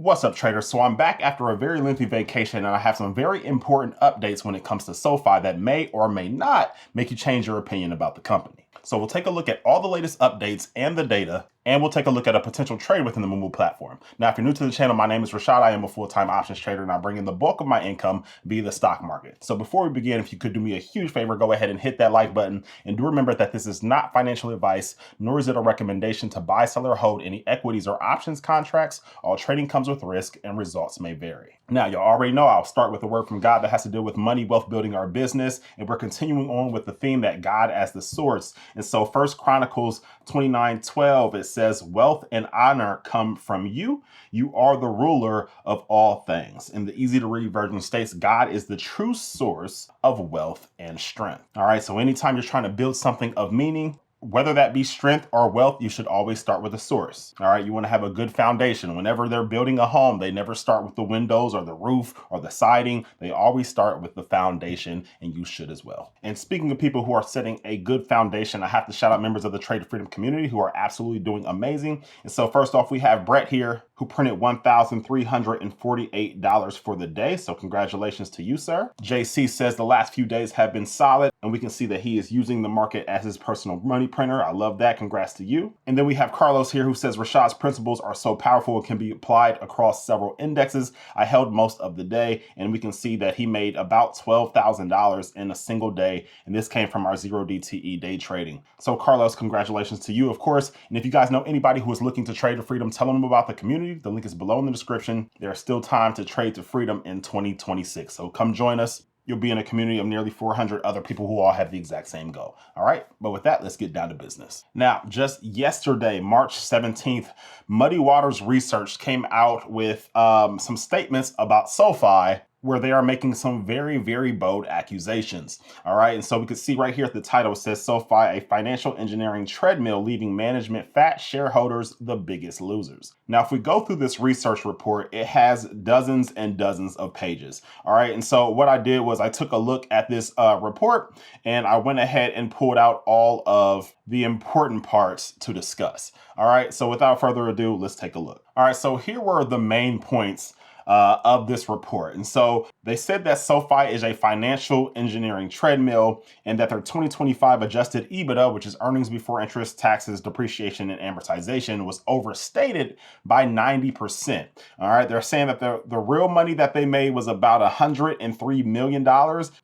What's up, traders? So I'm back after a very lengthy vacation, and I have some very important updates when it comes to SoFi that may or may not make you change your opinion about the company. So we'll take a look at all the latest updates and the data, and we'll take a look at a potential trade within the Moomoo platform. Now, if you're new to the channel, my name is Rashad. I am a full-time options trader, and I bring in the bulk of my income via the stock market. So before we begin, if you could do me a huge favor, go ahead and hit that like button. And do remember that this is not financial advice, nor is it a recommendation to buy, sell, or hold any equities or options contracts. All trading comes with risk, and results may vary. Now, y'all already know I'll start with a word from God that has to do with money, wealth building, our business. And we're continuing on with the theme that God as the source. And so 1 Chronicles 29:12, it says, wealth and honor come from you. You are the ruler of all things. And the easy to read version states, God is the true source of wealth and strength. All right. So anytime you're trying to build something of meaning, whether that be strength or wealth, you should always start with the source. All right. You want to have a good foundation. Whenever they're building a home, they never start with the windows or the roof or the siding. They always start with the foundation, and you should as well. And speaking of people who are setting a good foundation, I have to shout out members of the Trade Freedom community who are absolutely doing amazing. And so first off, we have Brett here who printed $1,348 for the day. So congratulations to you, sir. JC says the last few days have been solid, and we can see that he is using the market as his personal money printer. I love that. Congrats to you. And then we have Carlos here who says Rashad's principles are so powerful and can be applied across several indexes. I held most of the day, and we can see that he made about $12,000 in a single day. And this came from our 0DTE day trading. So Carlos, congratulations to you, of course. And if you guys know anybody who is looking to trade to freedom, tell them about the community. The link is below in the description. There's still time to trade to freedom in 2026. So come join us. You'll be in a community of nearly 400 other people who all have the exact same goal. All right. But with that, let's get down to business. Now, just yesterday, March 17th, Muddy Waters Research came out with some statements about SoFi, where they are making some very, very bold accusations. All right. And so we can see right here at the title, it says SoFi, a financial engineering treadmill, leaving management fat, shareholders the biggest losers. Now, if we go through this research report, it has dozens and dozens of pages. All right. And so what I did was I took a look at this report, and I went ahead and pulled out all of the important parts to discuss. All right. So without further ado, let's take a look. All right. So here were the main points of this report. And so they said that SoFi is a financial engineering treadmill, and that their 2025 adjusted EBITDA, which is earnings before interest, taxes, depreciation, and amortization, was overstated by 90%. All right. They're saying that the real money that they made was about $103 million,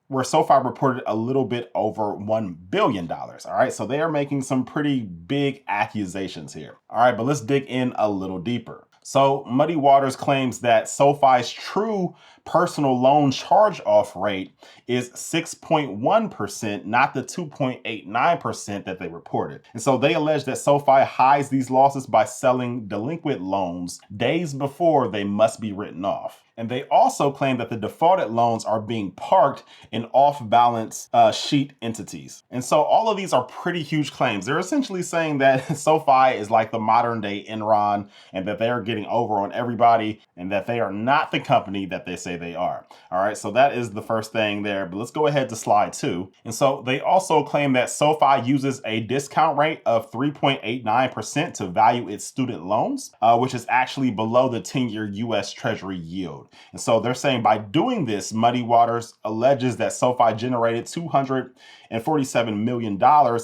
where SoFi reported a little bit over $1 billion. All right. So they are making some pretty big accusations here. All right. But let's dig in a little deeper. So Muddy Waters claims that SoFi's true personal loan charge-off rate is 6.1%, not the 2.89% that they reported. And so they allege that SoFi hides these losses by selling delinquent loans days before they must be written off. And they also claim that the defaulted loans are being parked in off-balance sheet entities. And so all of these are pretty huge claims. They're essentially saying that SoFi is like the modern day Enron, and that they are getting over on everybody, and that they are not the company that they say they are. All right, so that is the first thing there. But let's go ahead to slide 2. And so they also claim that SoFi uses a discount rate of 3.89% to value its student loans, which is actually below the 10-year U.S. Treasury yield. And so they're saying by doing this, Muddy Waters alleges that SoFi generated $247 million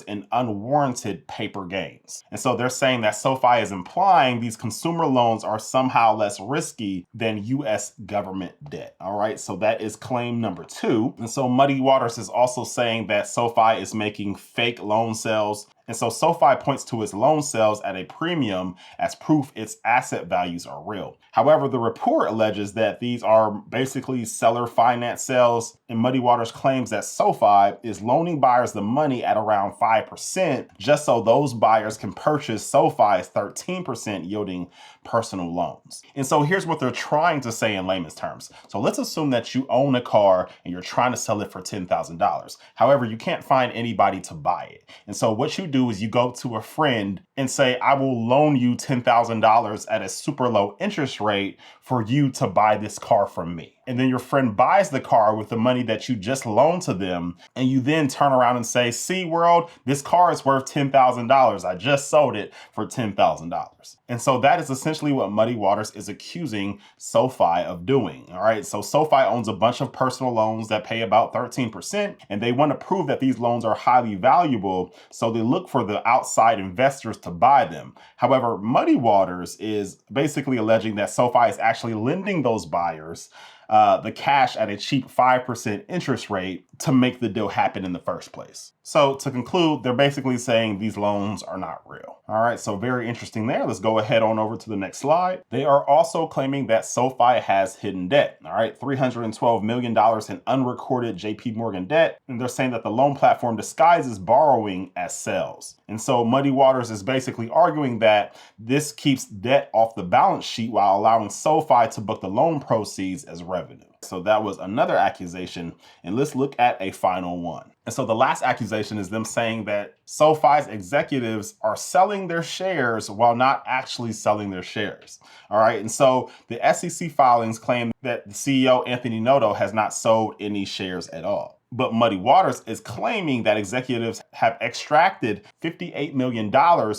in unwarranted paper gains. And so they're saying that SoFi is implying these consumer loans are somehow less risky than U.S. government debt. All right, so that is claim number 2. And so Muddy Waters is also saying that SoFi is making fake loan sales. And so SoFi points to its loan sales at a premium as proof its asset values are real. However, the report alleges that these are basically seller finance sales, and Muddy Waters claims that SoFi is loaning buyers the money at around 5% just so those buyers can purchase SoFi's 13% yielding personal loans. And so here's what they're trying to say in layman's terms. So let's assume that you own a car and you're trying to sell it for $10,000. However, you can't find anybody to buy it. And so what you do is you go to a friend and say, I will loan you $10,000 at a super low interest rate for you to buy this car from me. And then your friend buys the car with the money that you just loaned to them. And you then turn around and say, see, world, this car is worth $10,000. I just sold it for $10,000. And so that is essentially what Muddy Waters is accusing SoFi of doing. All right. So SoFi owns a bunch of personal loans that pay about 13%, and they want to prove that these loans are highly valuable. So they look for the outside investors to buy them. However, Muddy Waters is basically alleging that SoFi is actually lending those buyers the cash at a cheap 5% interest rate to make the deal happen in the first place. So to conclude, they're basically saying these loans are not real. All right, so very interesting there. Let's go ahead on over to the next slide. They are also claiming that SoFi has hidden debt. All right, $312 million in unrecorded JP Morgan debt. And they're saying that the loan platform disguises borrowing as sales. And so Muddy Waters is basically arguing that this keeps debt off the balance sheet while allowing SoFi to book the loan proceeds as revenue. So that was another accusation. And let's look at a final one. And so the last accusation is them saying that SoFi's executives are selling their shares while not actually selling their shares. All right. And so the SEC filings claim that the CEO, Anthony Noto, has not sold any shares at all. But Muddy Waters is claiming that executives have extracted $58 million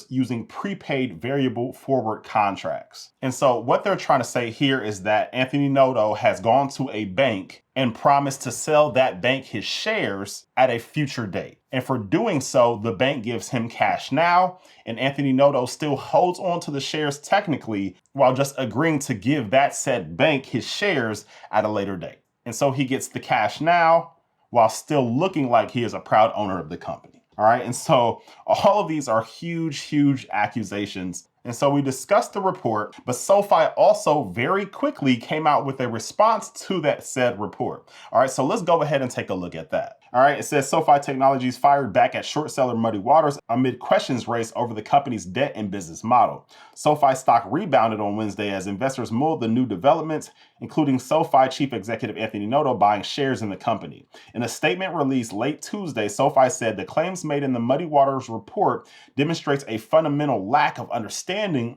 using prepaid variable forward contracts. And so what they're trying to say here is that Anthony Noto has gone to a bank and promised to sell that bank his shares at a future date. And for doing so, the bank gives him cash now, and Anthony Noto still holds on to the shares technically while just agreeing to give that said bank his shares at a later date. And so he gets the cash now while still looking like he is a proud owner of the company. All right. And so all of these are huge accusations. And so we discussed the report, but SoFi also very quickly came out with a response to that said report. All right, so let's go ahead and take a look at that. All right, it says SoFi Technologies fired back at short seller Muddy Waters amid questions raised over the company's debt and business model. SoFi stock rebounded on Wednesday as investors mulled the new developments, including SoFi Chief Executive Anthony Noto buying shares in the company. In a statement released late Tuesday, SoFi said the claims made in the Muddy Waters report demonstrates a fundamental lack of understanding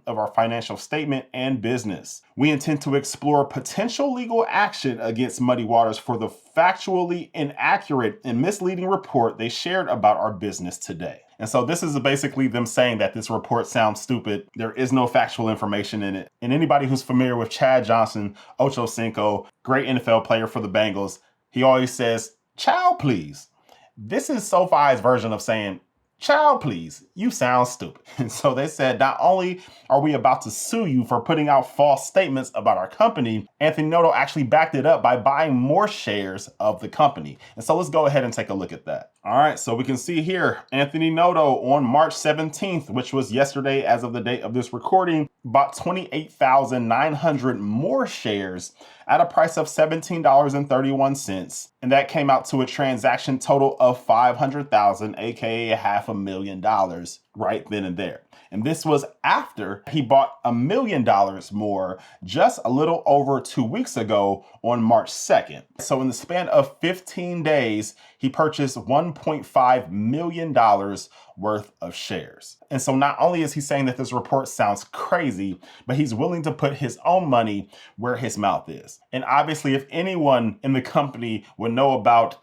of our financial statement and business. We intend to explore potential legal action against Muddy Waters for the factually inaccurate and misleading report they shared about our business today. And so this is basically them saying that this report sounds stupid. There is no factual information in it. And anybody who's familiar with Chad Johnson, Ocho Cinco, great NFL player for the Bengals, he always says, "Child, please." This is SoFi's version of saying, "Child, please, you sound stupid." And so they said, not only are we about to sue you for putting out false statements about our company, Anthony Noto actually backed it up by buying more shares of the company. And so let's go ahead and take a look at that. All right, so we can see here, Anthony Noto on March 17th, which was yesterday as of the date of this recording, bought 28,900 more shares at a price of $17.31. And that came out to a transaction total of $500,000, aka $500,000 right then and there. And this was after he bought $1 million more just a little over 2 weeks ago on March 2nd. So in the span of 15 days, he purchased $1.5 million worth of shares. And so not only is he saying that this report sounds crazy, but he's willing to put his own money where his mouth is. And obviously, if anyone in the company would know about,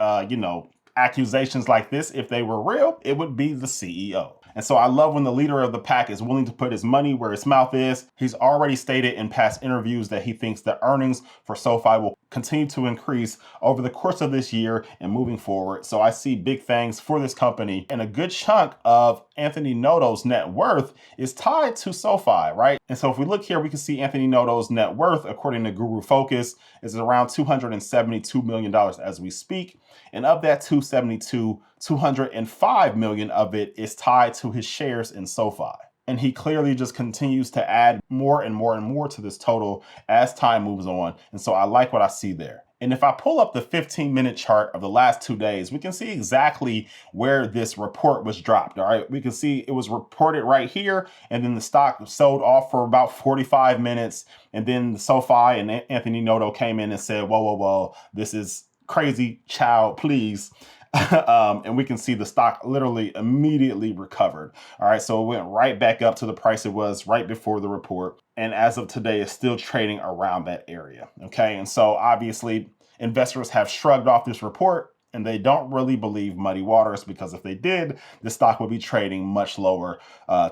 accusations like this, if they were real, it would be the CEO. And so I love when the leader of the pack is willing to put his money where his mouth is. He's already stated in past interviews that he thinks the earnings for SoFi will continue to increase over the course of this year and moving forward. So I see big things for this company, and a good chunk of Anthony Noto's net worth is tied to SoFi, right? And so if we look here, we can see Anthony Noto's net worth, according to Guru Focus, is around $272 million as we speak. And of that 272, 205 million of it is tied to his shares in SoFi. And he clearly just continues to add more and more and more to this total as time moves on. And so I like what I see there. And if I pull up the 15-minute chart of the last 2 days, we can see exactly where this report was dropped. All right, we can see it was reported right here, and then the stock sold off for about 45 minutes. And then SoFi and Anthony Noto came in and said, whoa, this is crazy, child, please. And we can see the stock literally immediately recovered. All right, so it went right back up to the price it was right before the report. And as of today, it's still trading around that area. Okay, and so obviously investors have shrugged off this report and they don't really believe muddy waters, because if they did, the stock would be trading much lower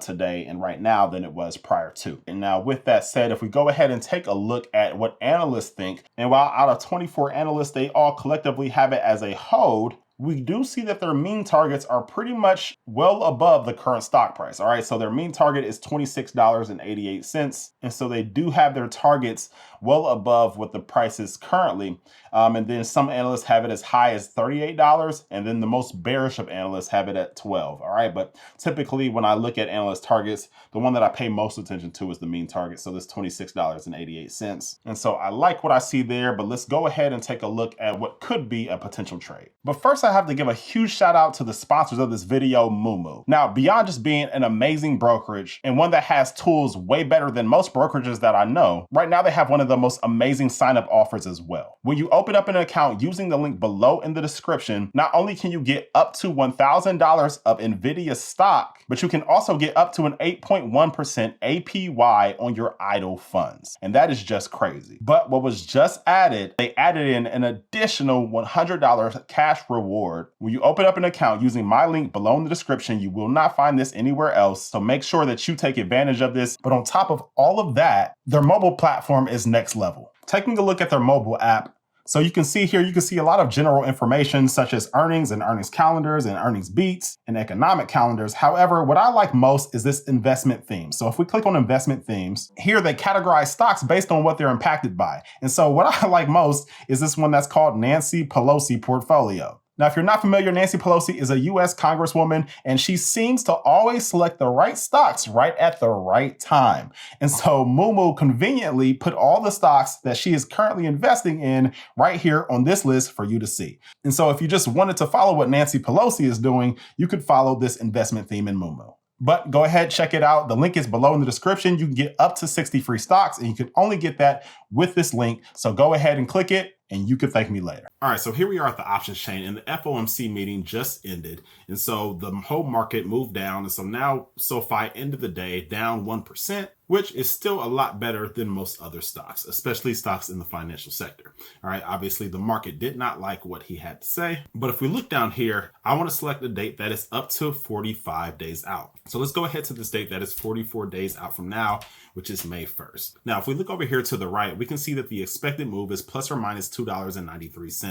today and right now than it was prior to. And now with that said, if we go ahead and take a look at what analysts think, and while out of 24 analysts, they all collectively have it as a hold, we do see that their mean targets are pretty much well above the current stock price. All right, so their mean target is $26.88. And so they do have their targets well above what the price is currently. And then some analysts have it as high as $38. And then the most bearish of analysts have it at 12. All right, but typically when I look at analyst targets, the one that I pay most attention to is the mean target. So this $26.88. And so I like what I see there, but let's go ahead and take a look at what could be a potential trade. But first, I have to give a huge shout out to the sponsors of this video, Moomoo. Now, beyond just being an amazing brokerage and one that has tools way better than most brokerages that I know, right now they have one of the most amazing sign-up offers as well. When you open up an account using the link below in the description, not only can you get up to $1,000 of NVDA stock, but you can also get up to an 8.1% APY on your idle funds. And that is just crazy. But what was just added, they added in an additional $100 cash reward. When you open up an account using my link below in the description, you will not find this anywhere else. So make sure that you take advantage of this. But on top of all of that, their mobile platform is next level. Taking a look at their mobile app, so you can see here, you can see a lot of general information such as earnings and earnings calendars and earnings beats and economic calendars. However, what I like most is this investment theme. So if we click on investment themes, here they categorize stocks based on what they're impacted by. And so what I like most is this one that's called Nancy Pelosi Portfolio. Now, if you're not familiar, Nancy Pelosi is a US Congresswoman, and she seems to always select the right stocks right at the right time. And so Mumu conveniently put all the stocks that she is currently investing in right here on this list for you to see. And so if you just wanted to follow what Nancy Pelosi is doing, you could follow this investment theme in Mumu. But go ahead, check it out. The link is below in the description. You can get up to 60 free stocks, and you can only get that with this link. So go ahead and click it, and you can thank me later. All right, so here we are at the options chain, and the FOMC meeting just ended. And so the whole market moved down. And so now SoFi ended the day down 1%, which is still a lot better than most other stocks, especially stocks in the financial sector. All right, obviously the market did not like what he had to say. But if we look down here, I want to select a date that is up to 45 days out. So let's go ahead to this date that is 44 days out from now, which is May 1st. Now, if we look over here to the right, we can see that the expected move is plus or minus $2.93.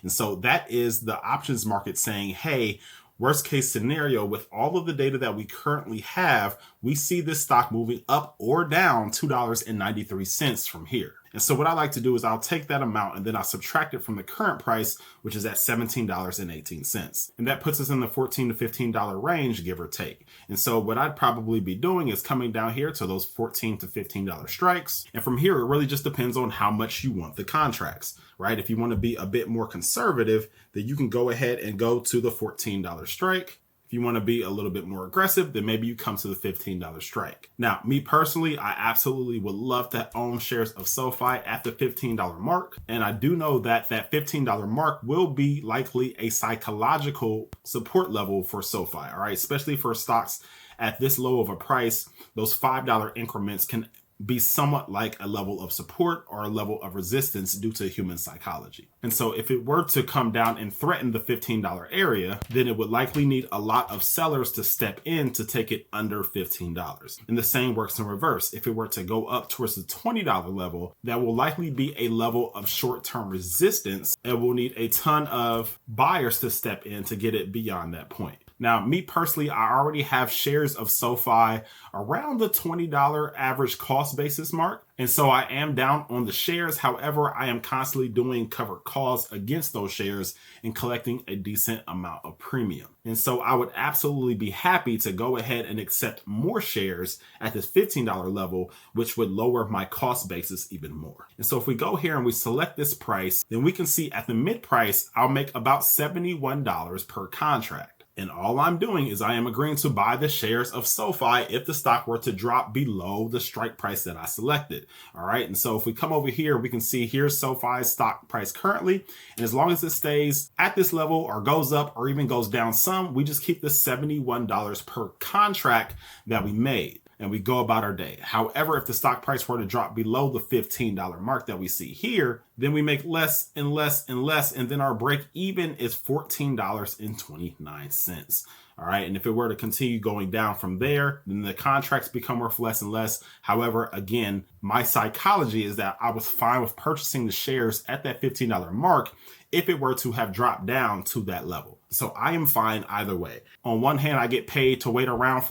And so that is the options market saying, hey, worst case scenario, with all of the data that we currently have, we see this stock moving up or down $2.93 from here. And so what I like to do is I'll take that amount and then I'll subtract it from the current price, which is at $17.18. And that puts us in the $14 to $15 range, give or take. And so what I'd probably be doing is coming down here to those $14 to $15 strikes. And from here, it really just depends on how much you want the contracts, right? If you want to be a bit more conservative, then you can go ahead and go to the $14 strike. If you want to be a little bit more aggressive, then maybe you come to the $15 strike. Now, me personally, I absolutely would love to own shares of SoFi at the $15 mark. And I do know that that $15 mark will be likely a psychological support level for SoFi, all right? Especially for stocks at this low of a price, those $5 increments can be somewhat like a level of support or a level of resistance due to human psychology. And so if it were to come down and threaten the $15 area, then it would likely need a lot of sellers to step in to take it under $15. And the same works in reverse. If it were to go up towards the $20 level, that will likely be a level of short-term resistance and will need a ton of buyers to step in to get it beyond that point. Now, me personally, I already have shares of SoFi around the $20 average cost basis mark. And so I am down on the shares. However, I am constantly doing covered calls against those shares and collecting a decent amount of premium. And so I would absolutely be happy to go ahead and accept more shares at this $15 level, which would lower my cost basis even more. And so if we go here and we select this price, then we can see at the mid price, I'll make about $71 per contract. And all I'm doing is I am agreeing to buy the shares of SoFi if the stock were to drop below the strike price that I selected. All right. And so if we come over here, we can see here's SoFi's stock price currently. And as long as it stays at this level or goes up or even goes down some, we just keep the $71 per contract that we made. and we go about our day. However, if the stock price were to drop below the $15 mark that we see here, then we make less and less and less, and then our break even is $14.29. All right, and if it were to continue going down from there, then the contracts become worth less and less. However, again, my psychology is that I was fine with purchasing the shares at that $15 mark if it were to have dropped down to that level. So I am fine either way. On one hand, I get paid to wait around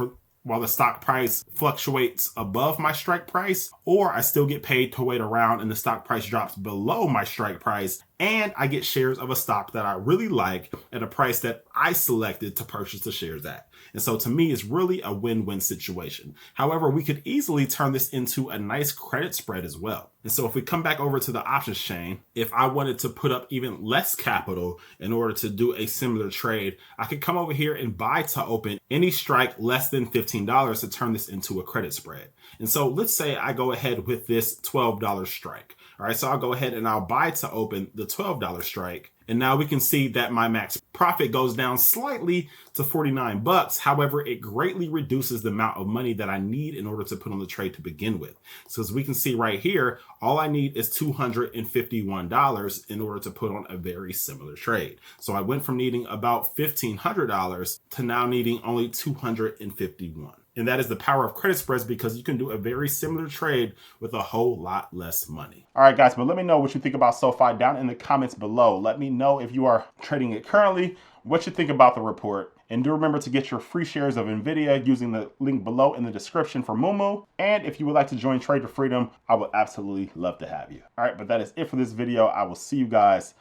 while the stock price fluctuates above my strike price, or I still get paid to wait around and the stock price drops below my strike price, and I get shares of a stock that I really like at a price that I selected to purchase the shares at. And so to me, it's really a win-win situation. However, we could easily turn this into a nice credit spread as well. And so if we come back over to the options chain, if I wanted to put up even less capital in order to do a similar trade, I could come over here and buy to open any strike less than $15 to turn this into a credit spread. And so let's say I go ahead with this $12 strike. All right, so I'll go ahead and I'll buy to open the $12 strike. And now we can see that my max profit goes down slightly to 49 bucks. However, it greatly reduces the amount of money that I need in order to put on the trade to begin with. So as we can see right here, all I need is $251 in order to put on a very similar trade. So I went from needing about $1,500 to now needing only $251. And that is the power of credit spreads, because you can do a very similar trade with a whole lot less money. All right, guys, but let me know what you think about SoFi down in the comments below. Let me know if you are trading it currently, what you think about the report. And do remember to get your free shares of NVDA using the link below in the description for Moomoo. And if you would like to join Trade for Freedom, I would absolutely love to have you. All right, but that is it for this video. I will see you guys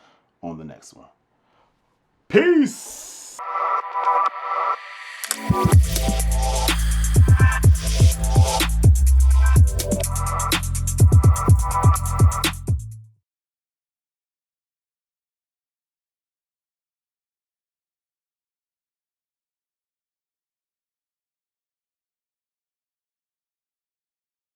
on the next one. Peace.